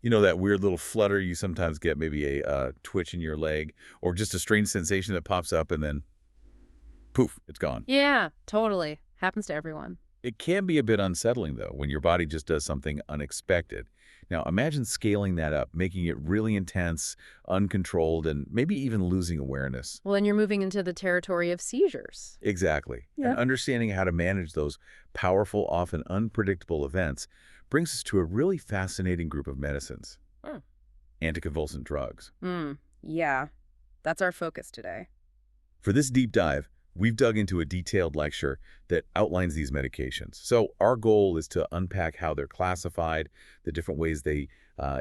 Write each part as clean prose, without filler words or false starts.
You know, that weird little flutter you sometimes get, maybe a twitch in your leg, or just a strange sensation that pops up and then poof, it's gone. Yeah, totally. Happens to everyone. It can be a bit unsettling, though, when your body just does something unexpected. Now, imagine scaling that up, making it really intense, uncontrolled, and maybe even losing awareness. Well, then you're moving into the territory of seizures. Exactly. And Yeah. understanding how to manage those powerful, often unpredictable events brings us to a really fascinating group of medicines, Hmm. anticonvulsant drugs. Yeah, that's our focus today. For this deep dive, we've dug into a detailed lecture that outlines these medications. So our goal is to unpack how they're classified, the different ways they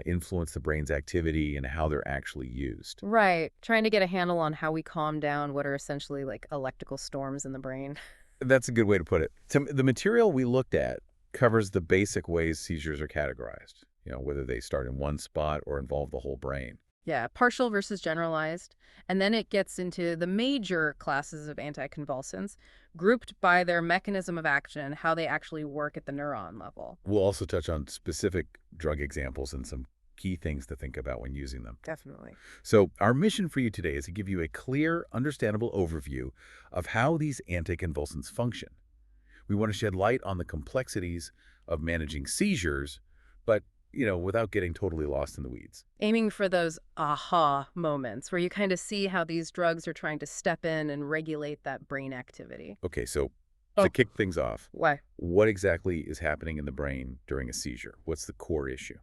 influence the brain's activity, and how they're actually used. Right. Trying to get a handle on how we calm down what are essentially like electrical storms in the brain. That's a good way to put it. So the material we looked at covers the basic ways seizures are categorized, whether they start in one spot or involve the whole brain. Yeah, partial versus generalized. And then it gets into the major classes of anticonvulsants, grouped by their mechanism of action, how they actually work at the neuron level. We'll also touch on specific drug examples and some key things to think about when using them. Definitely. So our mission for you today is to give you a clear, understandable overview of how these anticonvulsants function. We want to shed light on the complexities of managing seizures, but, without getting totally lost in the weeds. Aiming for those aha moments where you kind of see how these drugs are trying to step in and regulate that brain activity. Okay, so to Oh, kick things off, why? what exactly is happening in the brain during a seizure? What's the core issue?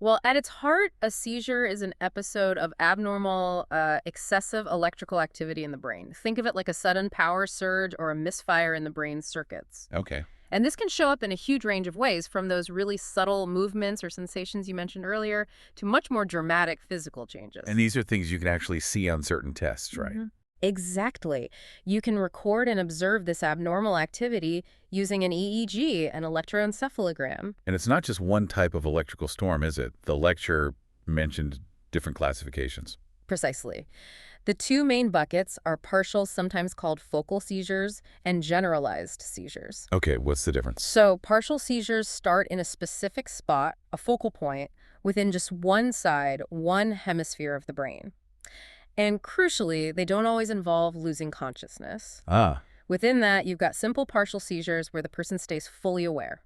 Well, at its heart, a seizure is an episode of abnormal, excessive electrical activity in the brain. Think of it like a sudden power surge or a misfire in the brain's circuits. Okay. And this can show up in a huge range of ways, from those really subtle movements or sensations you mentioned earlier to much more dramatic physical changes. And these are things you can actually see on certain tests, right? Mhm. Exactly. You can record and observe this abnormal activity using an EEG, an electroencephalogram. And it's not just one type of electrical storm, is it? The lecture mentioned different classifications. Precisely. The two main buckets are partial, sometimes called focal seizures, and generalized seizures. Okay, what's the difference? So, partial seizures start in a specific spot, a focal point, within just one side, one hemisphere of the brain. And crucially, they don't always involve losing consciousness. Ah, Within that, you've got simple partial seizures where the person stays fully aware.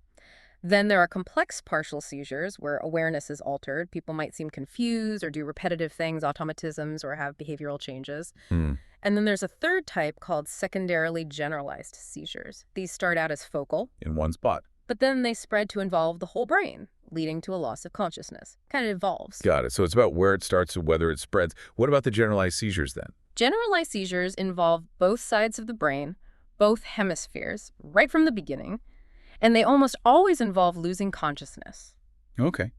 Then there are complex partial seizures where awareness is altered. People might seem confused or do repetitive things, automatisms, or have behavioral changes. hmm. And then there's a third type called secondarily generalized seizures. These start out as focal, In one spot. but then they spread to involve the whole brain, leading to a loss of consciousness. Kind of evolves. Got it. So it's about where it starts and whether it spreads. What about the generalized seizures then? Generalized seizures involve both sides of the brain, both hemispheres, right from the beginning, and they almost always involve losing consciousness. Okay.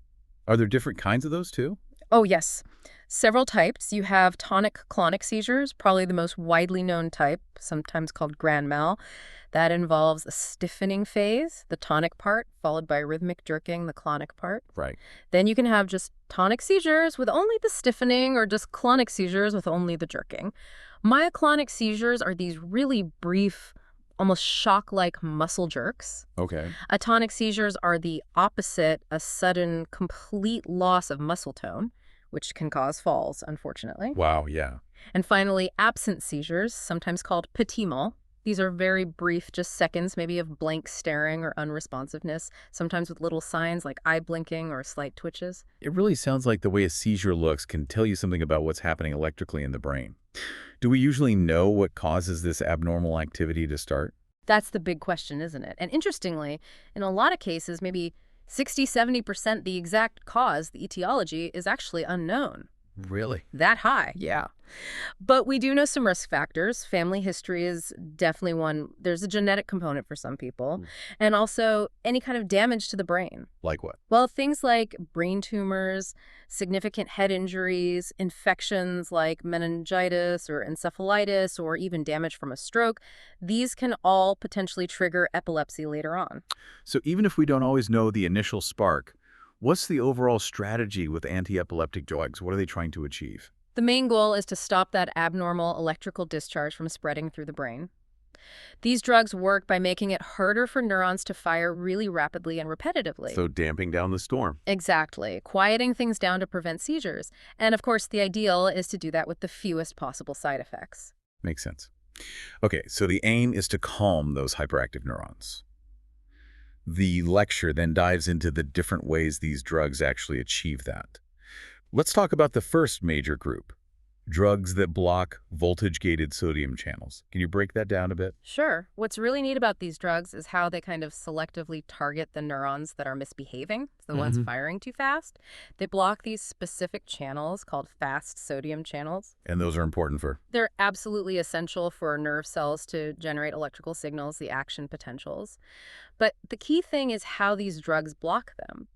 Are there different kinds of those too? Oh, yes. Several types. You have tonic-clonic seizures, probably the most widely known type, sometimes called grand mal. That involves a stiffening phase, the tonic part, followed by rhythmic jerking, the clonic part. Right. Then you can have just tonic seizures with only the stiffening or just clonic seizures with only the jerking. Myoclonic seizures are these really brief, almost shock-like muscle jerks. Okay. Atonic seizures are the opposite, a sudden, complete loss of muscle tone, which can cause falls, unfortunately. Wow, yeah. And finally, absent seizures, sometimes called petit mal. These are very brief, just seconds, maybe of blank staring or unresponsiveness, sometimes with little signs like eye blinking or slight twitches. It really sounds like the way a seizure looks can tell you something about what's happening electrically in the brain. Do we usually know what causes this abnormal activity to start? That's the big question, isn't it? And interestingly, in a lot of cases, maybe 60–70% the exact cause, the etiology, is actually unknown. Really? That high, yeah. But we do know some risk factors. Family history is definitely one. There's a genetic component for some people. And also any kind of damage to the brain. Like what? Well, things like brain tumors, significant head injuries, infections like meningitis or encephalitis, or even damage from a stroke, these can all potentially trigger epilepsy later on. So even if we don't always know the initial spark, what's the overall strategy with anti-epileptic drugs? What are they trying to achieve? The main goal is to stop that abnormal electrical discharge from spreading through the brain. These drugs work by making it harder for neurons to fire really rapidly and repetitively. So damping down the storm. Exactly, quieting things down to prevent seizures. And of course, the ideal is to do that with the fewest possible side effects. Makes sense. Okay, so the aim is to calm those hyperactive neurons. The lecture then dives into the different ways these drugs actually achieve that. Let's talk about the first major group, drugs that block voltage-gated sodium channels. Can you break that down a bit? Sure. What's really neat about these drugs is how they kind of selectively target the neurons that are misbehaving, the ones firing too fast. They block these specific channels called fast sodium channels. And those are important for? They're absolutely essential for nerve cells to generate electrical signals, the action potentials. But the key thing is how these drugs block them.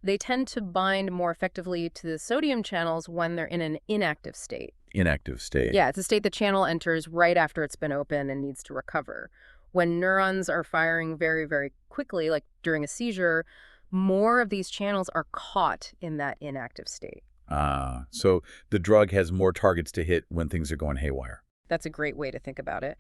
They tend to bind more effectively to the sodium channels when they're in an inactive state. Inactive state. Yeah, it's a state the channel enters right after it's been open and needs to recover. When neurons are firing very, very quickly, like during a seizure, more of these channels are caught in that inactive state. So the drug has more targets to hit when things are going haywire. That's a great way to think about it.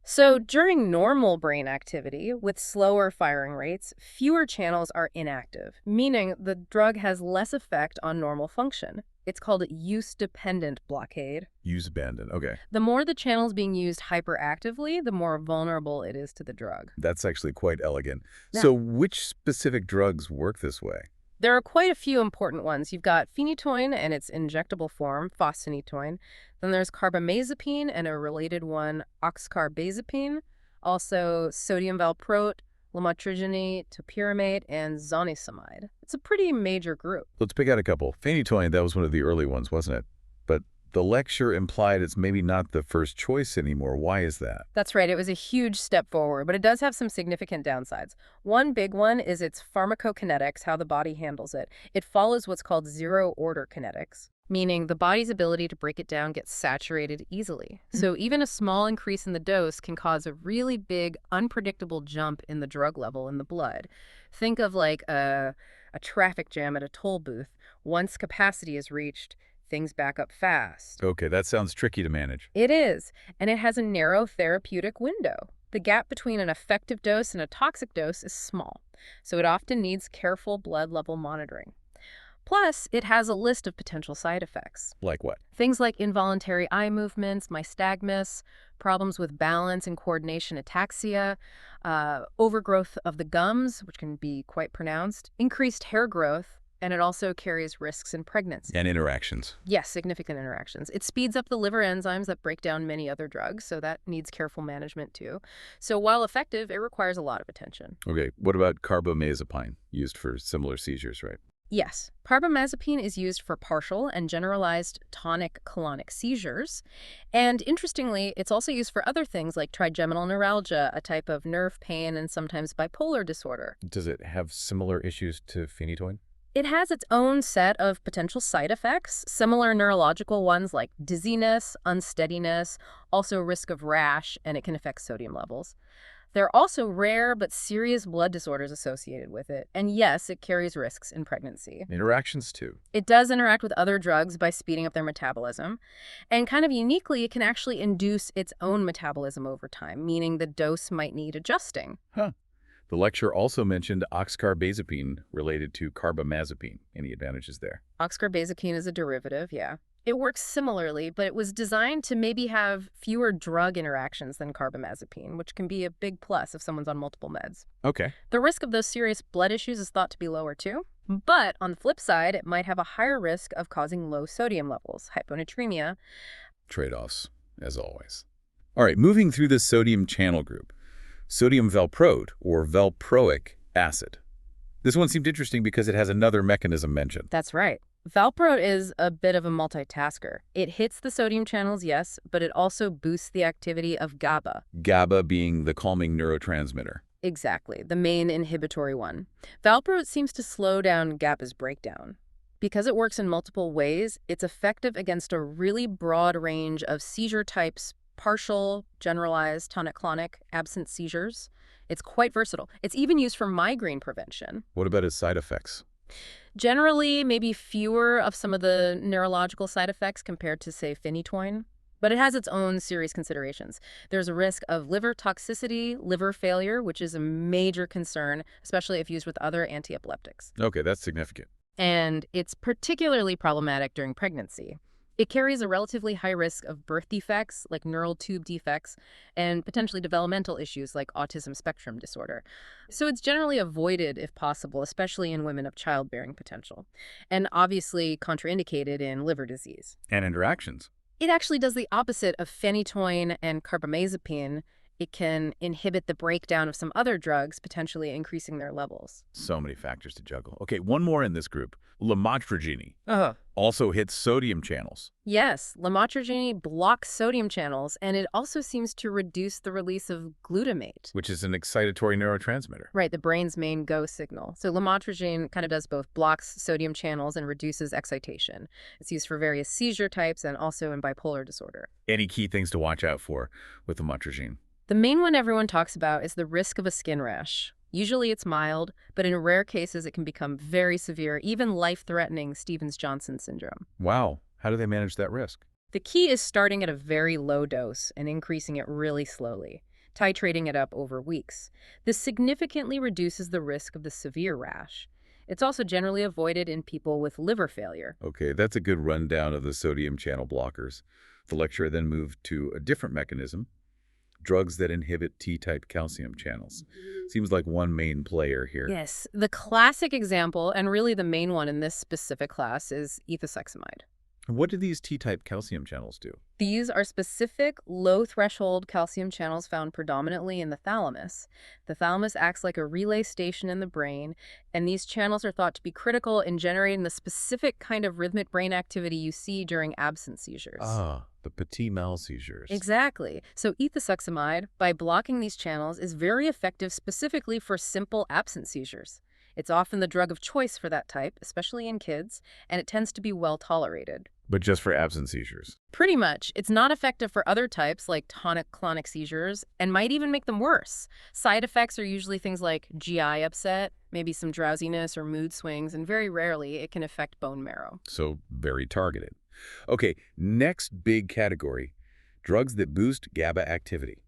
So during normal brain activity, with slower firing rates, fewer channels are inactive, meaning the drug has less effect on normal function. It's called use-dependent blockade. Use-dependent, okay. The more the channel's being used hyperactively, the more vulnerable it is to the drug. That's actually quite elegant. Yeah. So which specific drugs work this way? There are quite a few important ones. You've got phenytoin and its injectable form, fosphenytoin. Then there's carbamazepine and a related one, oxcarbazepine. Also sodium valproate, lamotrigine, topiramate, and zonisamide. It's a pretty major group. Let's pick out a couple. Phenytoin, that was one of the early ones, wasn't it? But the lecture implied it's maybe not the first choice anymore. Why is that? That's right. It was a huge step forward, but it does have some significant downsides. One big one is its pharmacokinetics, how the body handles it. It follows what's called zero-order kinetics, meaning the body's ability to break it down gets saturated easily. So even a small increase in the dose can cause a really big, unpredictable jump in the drug level in the blood. Think of like a traffic jam at a toll booth. Once capacity is reached, things back up fast. Okay, that sounds tricky to manage. It is, and it has a narrow therapeutic window. The gap between an effective dose and a toxic dose is small, so it often needs careful blood level monitoring. Plus, it has a list of potential side effects. Like what? Things like involuntary eye movements, nystagmus, problems with balance and coordination ataxia, overgrowth of the gums, which can be quite pronounced, increased hair growth, and it also carries risks in pregnancy. And interactions. Yes, significant interactions. It speeds up the liver enzymes that break down many other drugs, so that needs careful management too. So while effective, it requires a lot of attention. Okay, what about carbamazepine, used for similar seizures, right? Yes, carbamazepine is used for partial and generalized tonic-clonic seizures. And interestingly, it's also used for other things like trigeminal neuralgia, a type of nerve pain, and sometimes bipolar disorder. Does it have similar issues to phenytoin? It has its own set of potential side effects, similar neurological ones like dizziness, unsteadiness, also risk of rash, and it can affect sodium levels. There are also rare but serious blood disorders associated with it, and yes, it carries risks in pregnancy. Interactions too. It does interact with other drugs by speeding up their metabolism, and kind of uniquely, it can actually induce its own metabolism over time, meaning the dose might need adjusting. Huh. The lecture also mentioned oxcarbazepine related to carbamazepine. Any advantages there? Oxcarbazepine is a derivative, yeah. It works similarly, but it was designed to maybe have fewer drug interactions than carbamazepine, which can be a big plus if someone's on multiple meds. Okay. The risk of those serious blood issues is thought to be lower too, but on the flip side, it might have a higher risk of causing low sodium levels, hyponatremia. Trade-offs, as always. All right, moving through the sodium channel group. Sodium valproate, or valproic acid. This one seemed interesting because it has another mechanism mentioned. That's right. Valproate is a bit of a multitasker. It hits the sodium channels, yes, but it also boosts the activity of GABA. GABA being the calming neurotransmitter. Exactly, the main inhibitory one. Valproate seems to slow down GABA's breakdown. Because it works in multiple ways, it's effective against a really broad range of seizure types, partial, generalized, tonic-clonic, absent seizures. It's quite versatile. It's even used for migraine prevention. What about its side effects? Generally, maybe fewer of some of the neurological side effects compared to, say, phenytoin. But it has its own serious considerations. There's a risk of liver toxicity, liver failure, which is a major concern, especially if used with other antiepileptics. Okay, that's significant. And it's particularly problematic during pregnancy. It carries a relatively high risk of birth defects, like neural tube defects, and potentially developmental issues like autism spectrum disorder. So it's generally avoided if possible, especially in women of childbearing potential, and obviously contraindicated in liver disease. And interactions. It actually does the opposite of phenytoin and carbamazepine. It can inhibit the breakdown of some other drugs, potentially increasing their levels. So many factors to juggle. Okay, one more in this group. Lamotrigine Uh-huh. also hits sodium channels, Yes, lamotrigine blocks sodium channels, and it also seems to reduce the release of glutamate. which is an excitatory neurotransmitter. Right, the brain's main go signal. So lamotrigine kind of does both, blocks sodium channels and reduces excitation. It's used for various seizure types and also in bipolar disorder. Any key things to watch out for with lamotrigine? The main one everyone talks about is the risk of a skin rash. Usually it's mild, but in rare cases it can become very severe, even life-threatening Stevens-Johnson syndrome. Wow, how do they manage that risk? The key is starting at a very low dose and increasing it really slowly, titrating it up over weeks. This significantly reduces the risk of the severe rash. It's also generally avoided in people with liver failure. Okay, that's a good rundown of the sodium channel blockers. The lecturer then moved to a different mechanism, drugs that inhibit T-type calcium channels. Seems like one main player here. Yes, the classic example, and really the main one in this specific class, is ethosuximide. What do these T-type calcium channels do? These are specific, low-threshold calcium channels found predominantly in the thalamus. The thalamus acts like a relay station in the brain, and these channels are thought to be critical in generating the specific kind of rhythmic brain activity you see during absence seizures. Ah, the petit mal seizures. Exactly. So ethosuximide, by blocking these channels, is very effective specifically for simple absence seizures. It's often the drug of choice for that type, especially in kids, and it tends to be well tolerated. But just for absence seizures. Pretty much. It's not effective for other types like tonic-clonic seizures and might even make them worse. Side effects are usually things like GI upset, maybe some drowsiness or mood swings, and very rarely it can affect bone marrow. So very targeted. Okay, next big category, drugs that boost GABA activity.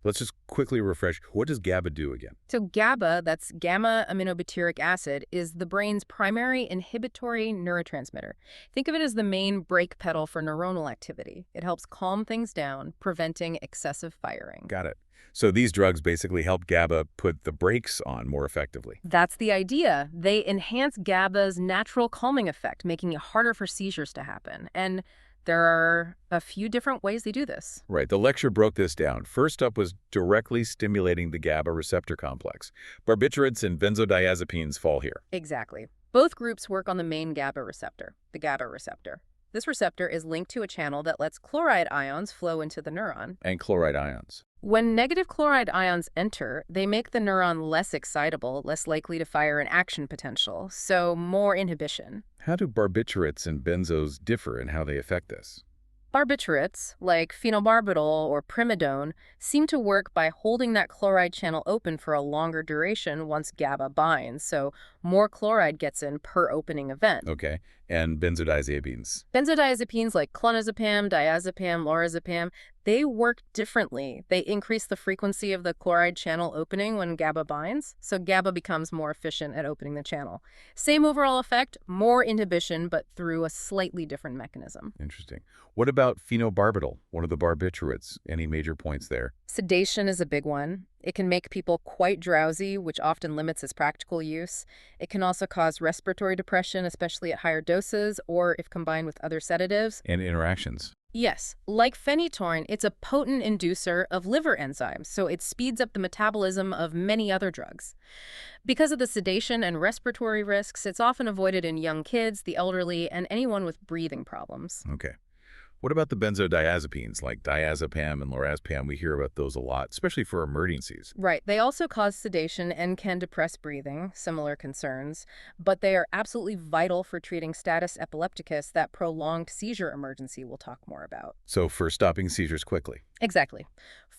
Let's just quickly refresh. What does GABA do again? So GABA, that's gamma-aminobutyric acid, is the brain's primary inhibitory neurotransmitter. Think of it as the main brake pedal for neuronal activity. It helps calm things down, preventing excessive firing. Got it. So these drugs basically help GABA put the brakes on more effectively. That's the idea. They enhance GABA's natural calming effect, making it harder for seizures to happen. And there are a few different ways they do this. Right. The lecture broke this down. First up was directly stimulating the GABA receptor complex. Barbiturates and benzodiazepines fall here. Exactly. Both groups work on the main GABA receptor, the GABA receptor. This receptor is linked to a channel that lets chloride ions flow into the neuron. And chloride ions. When negative chloride ions enter, they make the neuron less excitable, less likely to fire an action potential, so more inhibition. How do barbiturates and benzos differ in how they affect this? Barbiturates, like phenobarbital or primidone, seem to work by holding that chloride channel open for a longer duration once GABA binds, so more chloride gets in per opening event. Okay. And benzodiazepines. Benzodiazepines like clonazepam, diazepam, lorazepam, they work differently. They increase the frequency of the chloride channel opening when GABA binds, so GABA becomes more efficient at opening the channel. Same overall effect, more inhibition, but through a slightly different mechanism. Interesting. What about phenobarbital, one of the barbiturates? Any major points there? Sedation is a big one. It can make people quite drowsy, which often limits its practical use. It can also cause respiratory depression, especially at higher doses or if combined with other sedatives. And interactions. Yes, like phenytoin, it's a potent inducer of liver enzymes, so it speeds up the metabolism of many other drugs. Because of the sedation and respiratory risks, it's often avoided in young kids, the elderly, and anyone with breathing problems. Okay. What about the benzodiazepines like diazepam and lorazepam? We hear about those a lot, especially for emergencies. Right. They also cause sedation and can depress breathing, similar concerns, but they are absolutely vital for treating status epilepticus, that prolonged seizure emergency we'll talk more about. So for stopping seizures quickly. Exactly.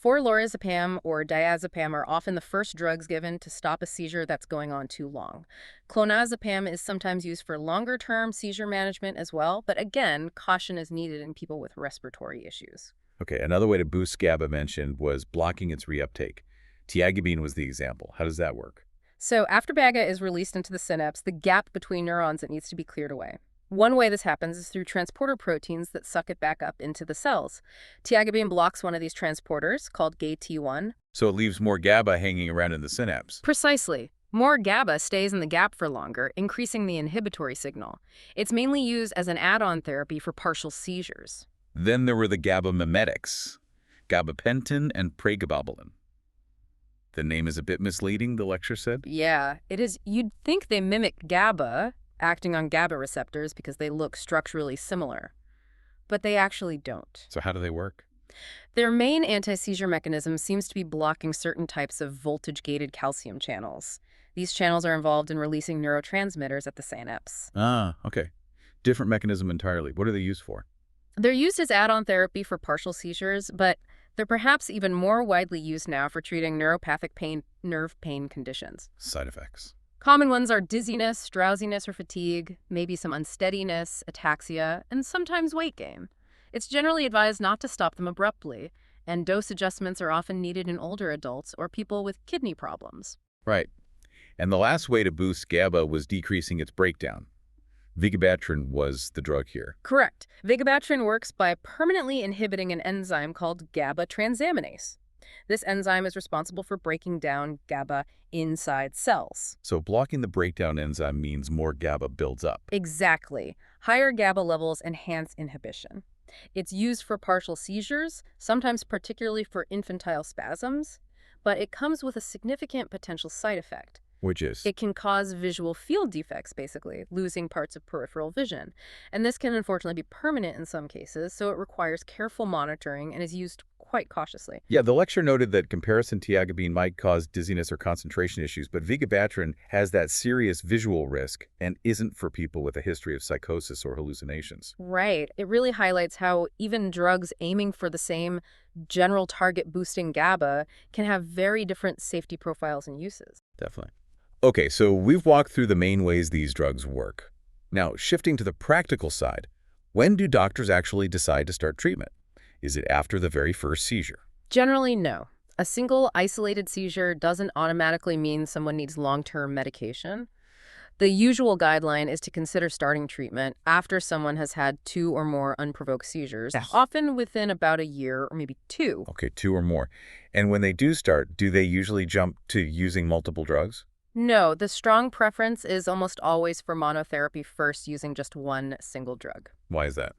Lorazepam or diazepam are often the first drugs given to stop a seizure that's going on too long. Clonazepam is sometimes used for longer-term seizure management as well, but again, caution is needed in people with respiratory issues. Okay, another way to boost GABA mentioned was blocking its reuptake. Tiagabine was the example. How does that work? So after BAGA is released into the synapse, the gap between neurons, it needs to be cleared away. One way this happens is through transporter proteins that suck it back up into the cells. Tiagabine blocks one of these transporters, called GAT1. So it leaves more GABA hanging around in the synapse. Precisely. More GABA stays in the gap for longer, increasing the inhibitory signal. It's mainly used as an add-on therapy for partial seizures. Then there were the GABA mimetics, gabapentin and pregabalin. The name is a bit misleading, the lecture said. Yeah, it is. You'd think they mimic GABA, acting on GABA receptors because they look structurally similar. But they actually don't. So how do they work? Their main anti-seizure mechanism seems to be blocking certain types of voltage-gated calcium channels. These channels are involved in releasing neurotransmitters at the synapse. Ah, okay. Different mechanism entirely. What are they used for? They're used as add-on therapy for partial seizures, but they're perhaps even more widely used now for treating neuropathic nerve pain conditions. Side effects. Common ones are dizziness, drowsiness or fatigue, maybe some unsteadiness, ataxia, and sometimes weight gain. It's generally advised not to stop them abruptly, and dose adjustments are often needed in older adults or people with kidney problems. Right. And the last way to boost GABA was decreasing its breakdown. Vigabatrin was the drug here. Correct. Vigabatrin works by permanently inhibiting an enzyme called GABA transaminase. This enzyme is responsible for breaking down GABA inside cells. So blocking the breakdown enzyme means more GABA builds up. Exactly. Higher GABA levels enhance inhibition. It's used for partial seizures, sometimes particularly for infantile spasms, but it comes with a significant potential side effect. Which is? It can cause visual field defects, basically, losing parts of peripheral vision. And this can unfortunately be permanent in some cases, so it requires careful monitoring and is used quite cautiously. Yeah, the lecture noted that comparison tiagabine might cause dizziness or concentration issues, but vigabatrin has that serious visual risk and isn't for people with a history of psychosis or hallucinations. Right. It really highlights how even drugs aiming for the same general target boosting GABA can have very different safety profiles and uses. Definitely. Okay, so we've walked through the main ways these drugs work. Now, shifting to the practical side, when do doctors actually decide to start treatment? Is it after the very first seizure? Generally, no. A single isolated seizure doesn't automatically mean someone needs long-term medication. The usual guideline is to consider starting treatment after someone has had 2 or more unprovoked seizures, often within about a year or maybe 2. Okay, 2 or more. And when they do start, do they usually jump to using multiple drugs? No, the strong preference is almost always for monotherapy first, using just one single drug. Why is that?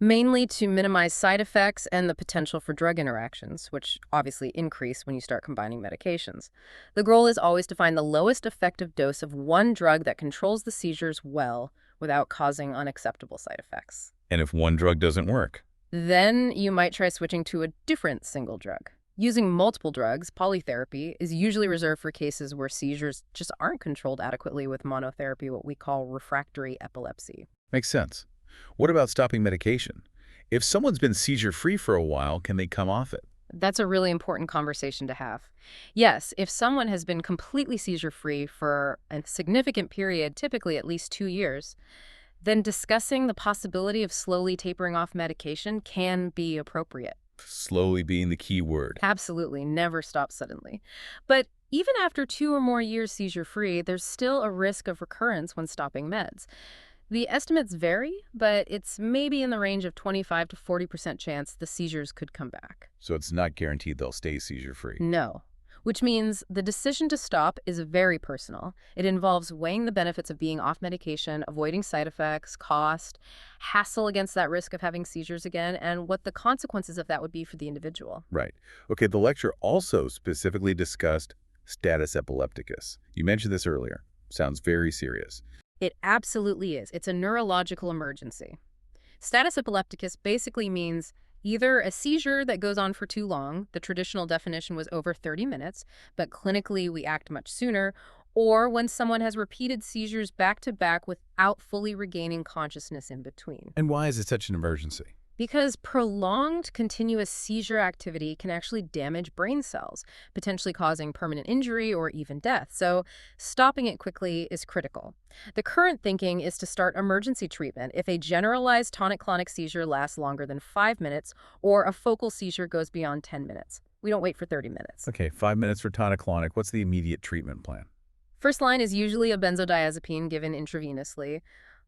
Mainly to minimize side effects and the potential for drug interactions, which obviously increase when you start combining medications. The goal is always to find the lowest effective dose of one drug that controls the seizures well without causing unacceptable side effects. And if one drug doesn't work? Then you might try switching to a different single drug. Using multiple drugs, polytherapy, is usually reserved for cases where seizures just aren't controlled adequately with monotherapy, what we call refractory epilepsy. Makes sense. What about stopping medication? If someone's been seizure-free for a while, can they come off it? That's a really important conversation to have. Yes, if someone has been completely seizure-free for a significant period, typically at least 2 years, then discussing the possibility of slowly tapering off medication can be appropriate. Slowly being the key word. Absolutely, never stop suddenly. But even after 2 or more years seizure-free, there's still a risk of recurrence when stopping meds. The estimates vary, but it's maybe in the range of 25 to 40% chance the seizures could come back. So it's not guaranteed they'll stay seizure-free. No, which means the decision to stop is very personal. It involves weighing the benefits of being off medication, avoiding side effects, cost, hassle against that risk of having seizures again, and what the consequences of that would be for the individual. Right. Okay, the lecture also specifically discussed status epilepticus. You mentioned this earlier. Sounds very serious. It absolutely is. It's a neurological emergency. Status epilepticus basically means either a seizure that goes on for too long, the traditional definition was over 30 minutes, but clinically we act much sooner, or when someone has repeated seizures back to back without fully regaining consciousness in between. And why is it such an emergency? Because prolonged continuous seizure activity can actually damage brain cells, potentially causing permanent injury or even death. So, stopping it quickly is critical. The current thinking is to start emergency treatment if a generalized tonic-clonic seizure lasts longer than 5 minutes or a focal seizure goes beyond 10 minutes. We don't wait for 30 minutes. Okay, 5 minutes for tonic-clonic. What's the immediate treatment plan? First line is usually a benzodiazepine given intravenously.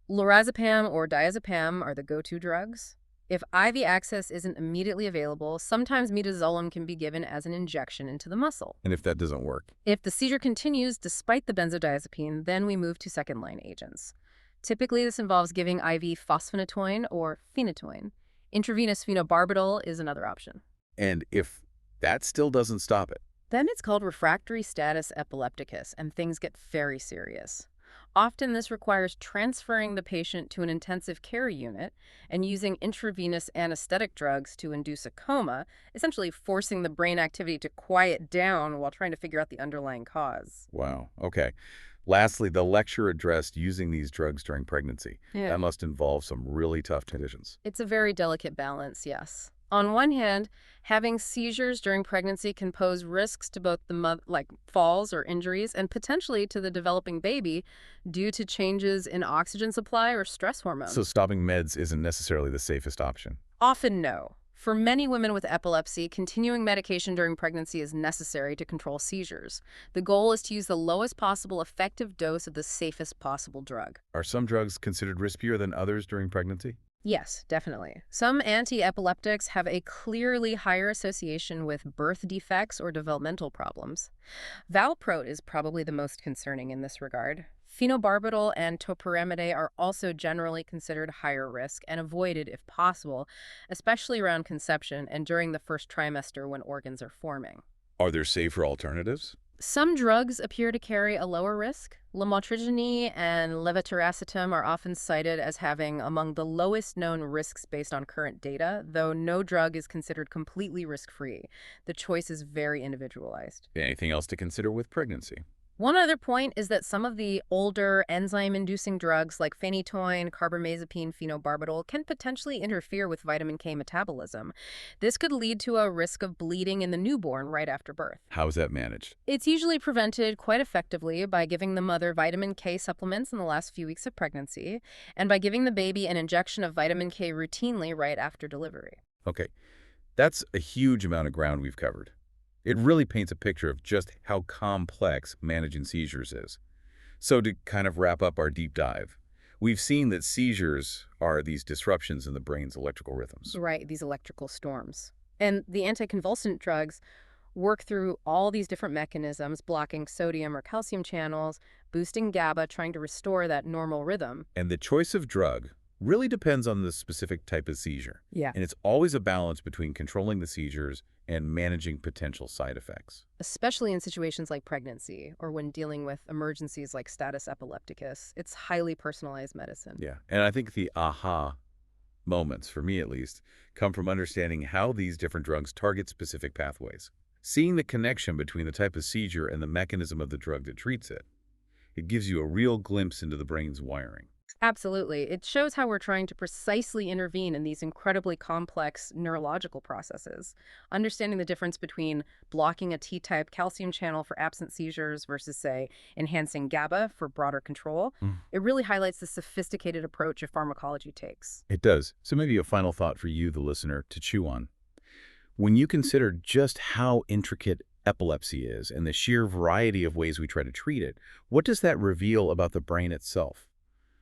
Lorazepam or diazepam are the go-to drugs. If IV access isn't immediately available, sometimes midazolam can be given as an injection into the muscle. And if that doesn't work? If the seizure continues despite the benzodiazepine, then we move to second-line agents. Typically, this involves giving IV fosphenytoin or phenytoin. Intravenous phenobarbital is another option. And if that still doesn't stop it? Then it's called refractory status epilepticus, and things get very serious. Often this requires transferring the patient to an intensive care unit and using intravenous anesthetic drugs to induce a coma, essentially forcing the brain activity to quiet down while trying to figure out the underlying cause. Wow, okay. Lastly, the lecture addressed using these drugs during pregnancy. Yeah. That must involve some really tough conditions. It's a very delicate balance, yes. On one hand, having seizures during pregnancy can pose risks to both the mother, like falls or injuries, and potentially to the developing baby due to changes in oxygen supply or stress So hormones. stopping meds isn't necessarily the safest option. Often no. For many women with epilepsy, continuing medication during pregnancy is necessary to control seizures. The goal is to use the lowest possible effective dose of the safest possible drug. Are some drugs considered riskier than others during pregnancy? Yes, definitely. Some anti-epileptics have a clearly higher association with birth defects or developmental problems. Valproate is probably the most concerning in this regard. Phenobarbital and topiramate are also generally considered higher risk and avoided if possible, especially around conception and during the first trimester when organs are forming. Are there safer alternatives? Some drugs appear to carry a lower risk. Lamotrigine and levetiracetam are often cited as having among the lowest known risks based on current data, though no drug is considered completely risk-free. The choice is very individualized. Anything else to consider with pregnancy? One other point is that some of the older enzyme-inducing drugs like phenytoin, carbamazepine, phenobarbital can potentially interfere with vitamin K metabolism. This could lead to a risk of bleeding in the newborn right after birth. How is that managed? It's usually prevented quite effectively by giving the mother vitamin K supplements in the last few weeks of pregnancy and by giving the baby an injection of vitamin K routinely right after delivery. Okay, that's a huge amount of ground we've covered. It really paints a picture of just how complex managing seizures is. So to kind of wrap up our deep dive, we've seen that seizures are these disruptions in the brain's electrical rhythms. Right, these electrical storms. And the anticonvulsant drugs work through all these different mechanisms, blocking sodium or calcium channels, boosting GABA, trying to restore that normal rhythm. And the choice of drug really depends on the specific type of seizure. Yeah. And it's always a balance between controlling the seizures and managing potential side effects. Especially in situations like pregnancy or when dealing with emergencies like status epilepticus. It's highly personalized medicine. Yeah, and I think the aha moments, for me at least, come from understanding how these different drugs target specific pathways. Seeing the connection between the type of seizure and the mechanism of the drug that treats it, it gives you a real glimpse into the brain's wiring. Absolutely. It shows how we're trying to precisely intervene in these incredibly complex neurological processes. Understanding the difference between blocking a T-type calcium channel for absent seizures versus, say, enhancing GABA for broader control, it really highlights the sophisticated approach a pharmacology takes. It does. So maybe a final thought for you, the listener, to chew on. When you consider just how intricate epilepsy is and the sheer variety of ways we try to treat it, what does that reveal about the brain itself?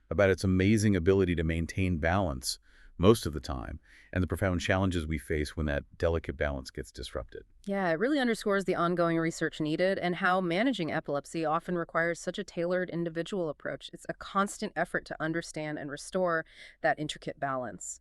About its amazing ability to maintain balance most of the time, and the profound challenges we face when that delicate balance gets disrupted. Yeah, it really underscores the ongoing research needed and how managing epilepsy often requires such a tailored individual approach. It's a constant effort to understand and restore that intricate balance.